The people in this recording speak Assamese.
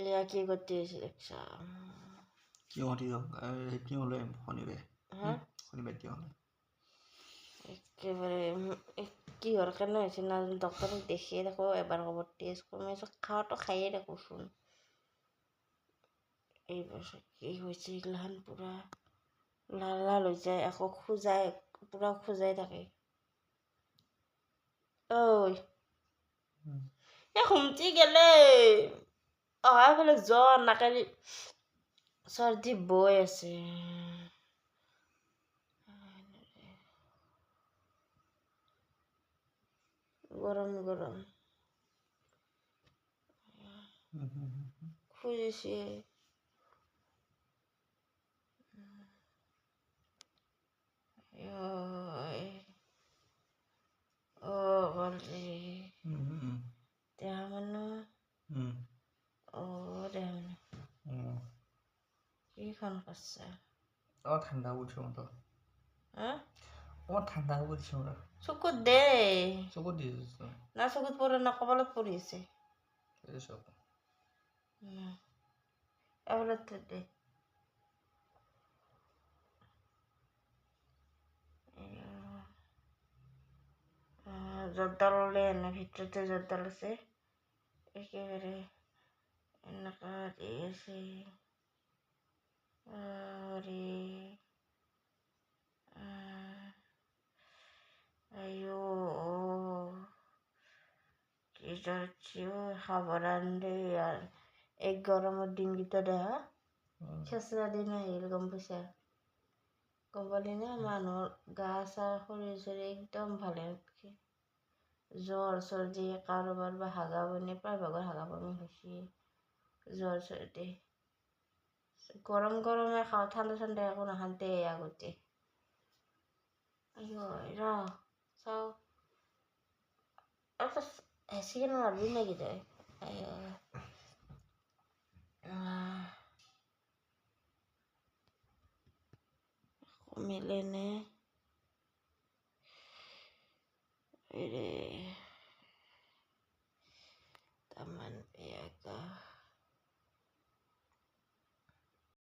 এলিয়া কি কৰতে এসে দেখছা কি হলে শনিবাৰে হা শনিবাৰে কি হলে একেবারে কি হওয়ার কেন হয়েছে না ডক্টরকে দেখিয়ে দেখো এবার খবর টেস্ট করবে খাওয়াটা খাইয়ে দেখো শুন এই বছর কি হয়েছে এগুলান পুরা লাল লাল হয়ে যায় আকৌ খোজাই পুরা খোজাই থাকে ওই হুমচি গেলে অহা ফেলে জ্বৰ নাকেদি চৰ্দি বৈ আছে গৰম গৰম খুজিছে বলছি দেহা মানুহ দেহা মানুহ কিখন করছে ঠাণ্ডা পড়ছে মতো হ্যাঁ ঠাণ্ডা পড়ছে ওরা চকুত দে চকুত দিয়েছে না চকুত পড়ে না কপালত পড়িয়েছে এসব এবার দে জর্দাল হলে এনে ভিতরতে জর্দাল আছে একেবারে এনেকা দিয়েছে আরে আয়ো কি যাচ্ছি খাবার আনলে আর এক গরমের দিন গীতা দেখা খেসরা দিন এরকম পয়সা কবালি না মানুহৰ গা চা শৰীৰ চৰীৰ একদম ভালে থাকে জ্বৰ চৰ্দি কাৰোবাৰ বা হাগা বনি প্ৰায়ভাগৰ হাগা বমি হৈছে জ্বৰ চৰ্দি গৰম গৰমে খাওঁ ঠাণ্ডা ঠাণ্ডা একো নাখাওঁতে আগতে ৰ চাওঁ একটা হেঁচি কেন মাৰবি নাকি তাই মিলে নে ৰে